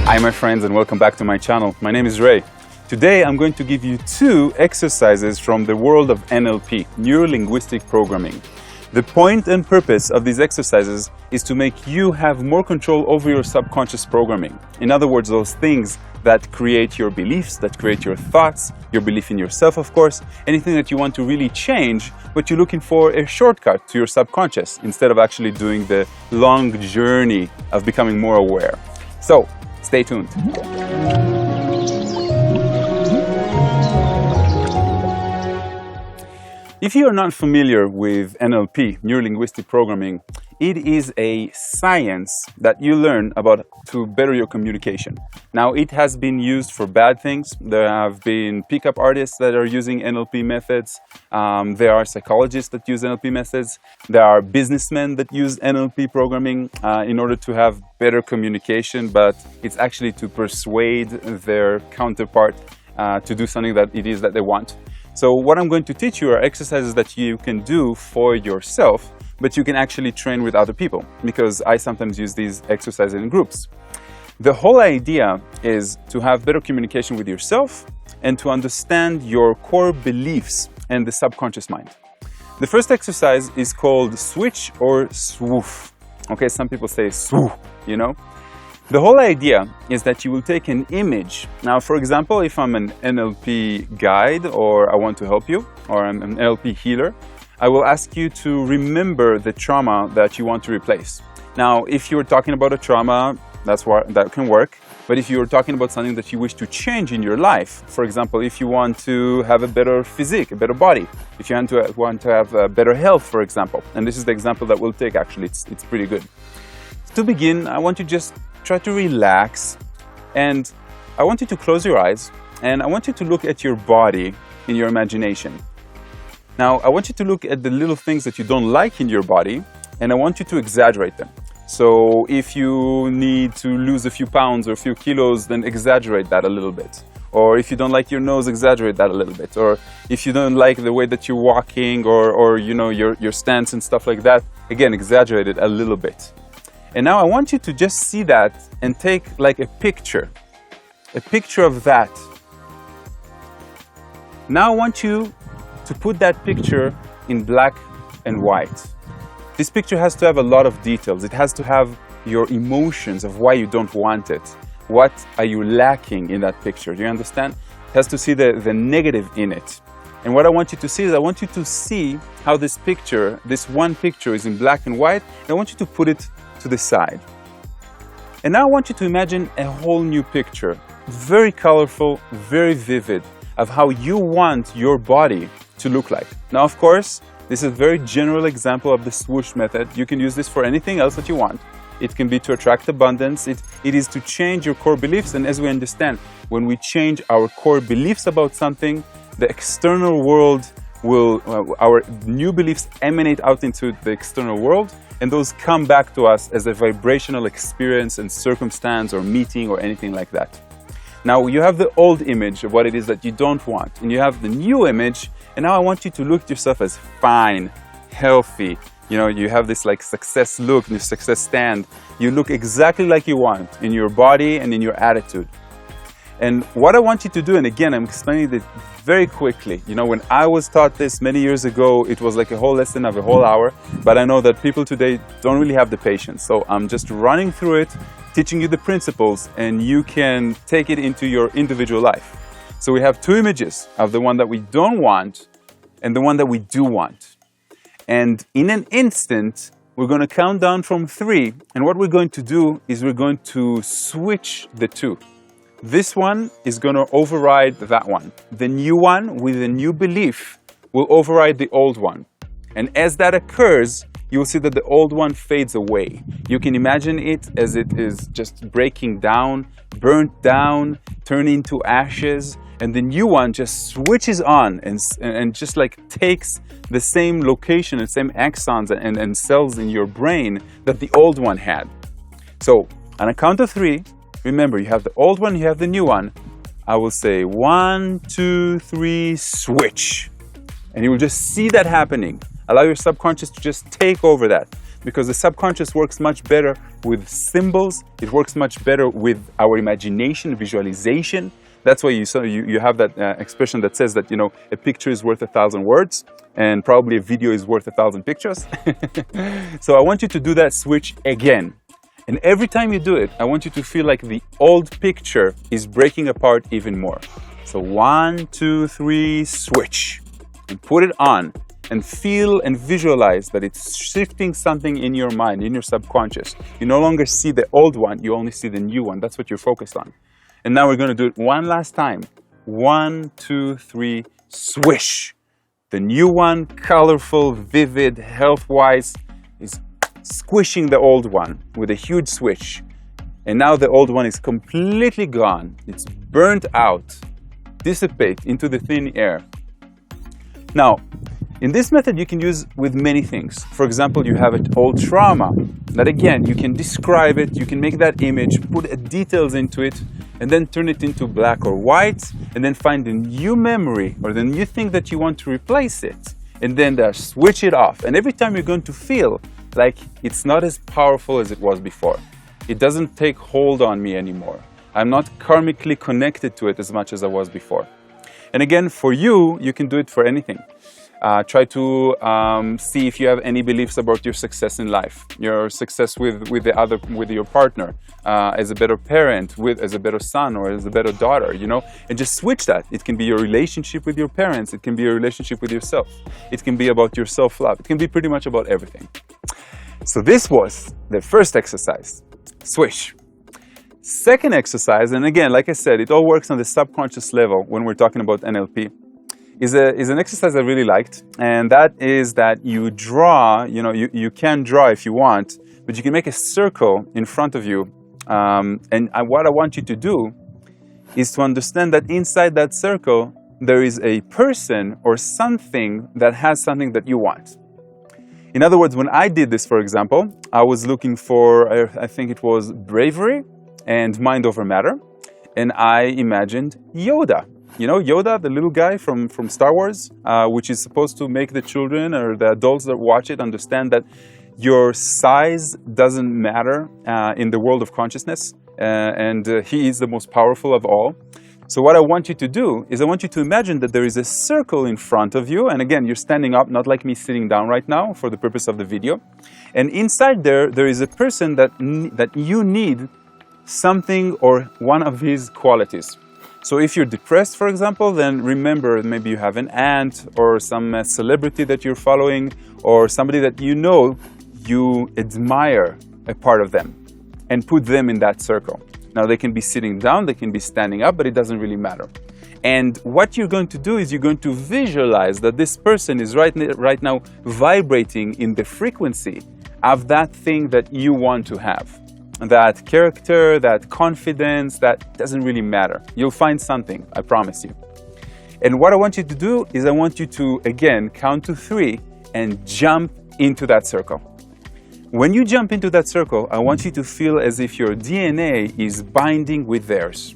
Hi my friends and welcome back to my channel. My name is Ray. Today I'm going to give you 2 exercises from the world of NLP, Neuro-Linguistic Programming. The point and purpose of these exercises is to make you have more control over your subconscious programming. In other words, those things that create your beliefs, that create your thoughts, your belief in yourself, of course, anything that you want to really change, but you're looking for a shortcut to your subconscious instead of actually doing the long journey of becoming more aware. So, stay tuned. If you are not familiar with NLP, Neuro-Linguistic Programming, it is a science that you learn about to better your communication. Now, it has been used for bad things. There have been pickup artists that are using NLP methods. There are psychologists that use NLP methods. There are businessmen that use NLP programming in order to have better communication, but it's actually to persuade their counterpart to do something that it is that they want. So what I'm going to teach you are exercises that you can do for yourself, but you can actually train with other people, because I sometimes use these exercises in groups. The whole idea is to have better communication with yourself and to understand your core beliefs and the subconscious mind. The first exercise is called Swish or Swoosh. Okay, some people say swoosh, you know. The whole idea is that you will take an image. Now, for example, if I'm an NLP guide or I want to help you, or I'm an NLP healer, I will ask you to remember the trauma that you want to replace. Now, if you're talking about a trauma, that can work. But if you're talking about something that you wish to change in your life, for example, if you want to have a better physique, a better body, if you want to have better health, for example, and this is the example that we'll take actually, it's pretty good. To begin, I want you just try to relax, and I want you to close your eyes, and I want you to look at your body in your imagination. Now, I want you to look at the little things that you don't like in your body, and I want you to exaggerate them. So if you need to lose a few pounds or a few kilos, then exaggerate that a little bit. Or if you don't like your nose, exaggerate that a little bit. Or if you don't like the way that you're walking or you know, your stance and stuff like that, again, exaggerate it a little bit. And now I want you to just see that and take like a picture of that. Now I want you to put that picture in black and white. This picture has to have a lot of details. It has to have your emotions of why you don't want it. What are you lacking in that picture? Do you understand? It has to see the negative in it. And what I want you to see is I want you to see how this picture, this one picture is in black and white, and I want you to put it to the side. And now I want you to imagine a whole new picture, very colorful, very vivid, of how you want your body to look like. Now, of course, this is a very general example of the swoosh method. You can use this for anything else that you want. It can be to attract abundance. It is to change your core beliefs. And as we understand, when we change our core beliefs about something, the external world will, our new beliefs emanate out into the external world, and those come back to us as a vibrational experience and circumstance or meeting or anything like that. Now, you have the old image of what it is that you don't want, and you have the new image, and now I want you to look at yourself as fine, healthy. You know, you have this like success look, this success stand. You look exactly like you want in your body and in your attitude. And what I want you to do, and again, I'm explaining it very quickly. You know, when I was taught this many years ago, it was like a whole lesson of a whole hour, but I know that people today don't really have the patience. So I'm just running through it, teaching you the principles, and you can take it into your individual life. So we have 2 images of the one that we don't want and the one that we do want. And in an instant, we're going to count down from 3, and what we're going to do is we're going to switch the 2. This one is going to override that one. The new one with the new belief will override the old one. And as that occurs, you will see that the old one fades away. You can imagine it as it is just breaking down, burnt down, turning into ashes, and the new one just switches on and just like takes the same location and same axons and cells in your brain that the old one had. So on a count of 3, remember, you have the old one, you have the new one. I will say 1, 2, 3, switch. And you will just see that happening. Allow your subconscious to just take over that. because the subconscious works much better with symbols. It works much better with our imagination, visualization. That's why you have that expression that says that, you know, a picture is worth 1,000 words, and probably a video is worth 1,000 pictures. So I want you to do that switch again. And every time you do it, I want you to feel like the old picture is breaking apart even more. So 1, 2, 3, switch. And put it on. And feel and visualize that it's shifting something in your mind, in your subconscious. You no longer see the old one, you only see the new one. That's what you're focused on. And now we're going to do it one last time. 1, 2, 3, swish. The new one, colorful, vivid, health-wise, is squishing the old one with a huge swish. And now the old one is completely gone. It's burnt out, dissipate into the thin air. Now, in this method, you can use with many things. For example, you have an old trauma that, again, you can describe it, you can make that image, put details into it, and then turn it into black or white, and then find a new memory or the new thing that you want to replace it, and then switch it off. And every time you're going to feel like it's not as powerful as it was before. It doesn't take hold on me anymore. I'm not karmically connected to it as much as I was before. And again, for you, you can do it for anything. Try to see if you have any beliefs about your success in life, your success with your partner, as a better parent, as a better son, or as a better daughter, you know, and just switch that. It can be your relationship with your parents. It can be your relationship with yourself. It can be about your self-love. It can be pretty much about everything. So this was the first exercise, swish. Second exercise, and again, like I said, it all works on the subconscious level when we're talking about NLP. Is an exercise I really liked, and that is that you draw, you know, you can draw if you want, but you can make a circle in front of you, and what I want you to do is to understand that inside that circle there is a person or something that has something that you want. In other words, when I did this, for example, I was looking for, I think it was bravery and mind over matter, and I imagined Yoda. You know, Yoda, the little guy from Star Wars, which is supposed to make the children or the adults that watch it understand that your size doesn't matter in the world of consciousness, and he is the most powerful of all. So what I want you to do is I want you to imagine that there is a circle in front of you, and again, you're standing up, not like me sitting down right now for the purpose of the video. And inside there is a person that you need something or one of his qualities. So if you're depressed, for example, then remember maybe you have an aunt or some celebrity that you're following or somebody that you know you admire a part of them, and put them in that circle. Now they can be sitting down, they can be standing up, but it doesn't really matter. And what you're going to do is you're going to visualize that this person is right now vibrating in the frequency of that thing that you want to have. That character, that confidence, that doesn't really matter. You'll find something, I promise you. And what I want you to do is I want you to, again, count to 3 and jump into that circle. When you jump into that circle, I want you to feel as if your DNA is binding with theirs.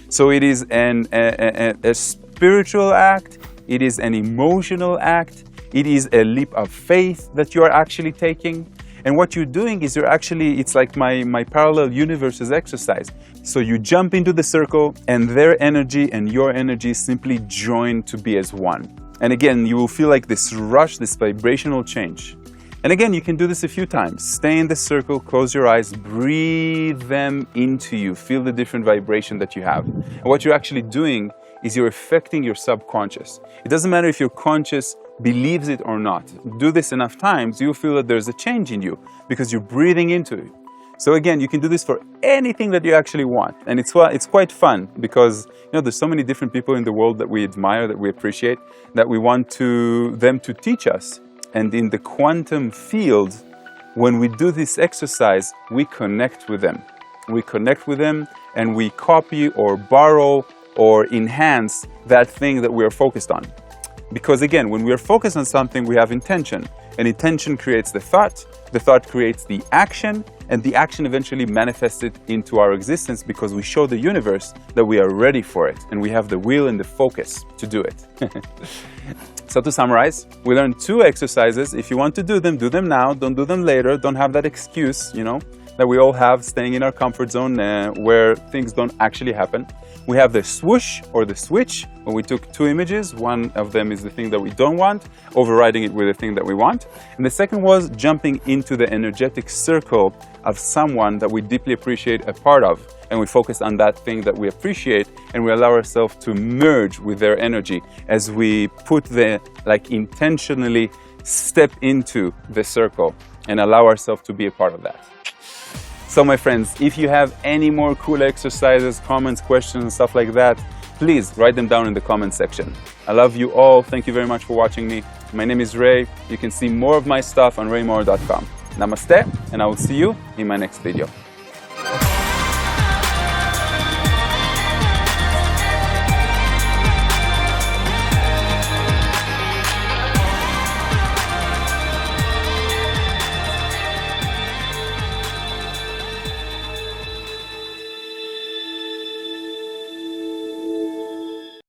So it is a spiritual act, it is an emotional act, it is a leap of faith that you are actually taking. And what you're doing is it's like my parallel universes exercise. So you jump into the circle and their energy and your energy simply join to be as one. And again, you will feel like this rush, this vibrational change. And again, you can do this a few times. Stay in the circle, close your eyes, breathe them into you. Feel the different vibration that you have. And what you're actually doing is you're affecting your subconscious. It doesn't matter if your conscious believes it or not. Do this enough times, you'll feel that there's a change in you because you're breathing into it. So again, you can do this for anything that you actually want. And it's quite fun because, you know, there's so many different people in the world that we admire, that we appreciate, that we want them to teach us. And in the quantum field, when we do this exercise, we connect with them. We connect with them and we copy or borrow or enhance that thing that we are focused on. Because again, when we are focused on something, we have intention. And intention creates the thought creates the action, and the action eventually manifests it into our existence because we show the universe that we are ready for it, and we have the will and the focus to do it. So to summarize, we learned 2 exercises. If you want to do them now. Don't do them later. Don't have that excuse, that we all have, staying in our comfort zone where things don't actually happen. We have the swoosh or the switch, where we took 2 images. One of them is the thing that we don't want, overriding it with the thing that we want. And the second was jumping into the energetic circle of someone that we deeply appreciate a part of. And we focus on that thing that we appreciate, and we allow ourselves to merge with their energy as we intentionally step into the circle and allow ourselves to be a part of that. So my friends, if you have any more cool exercises, comments, questions, and stuff like that, please write them down in the comment section. I love you all. Thank you very much for watching me. My name is Ray. You can see more of my stuff on raymaor.com. Namaste, and I will see you in my next video.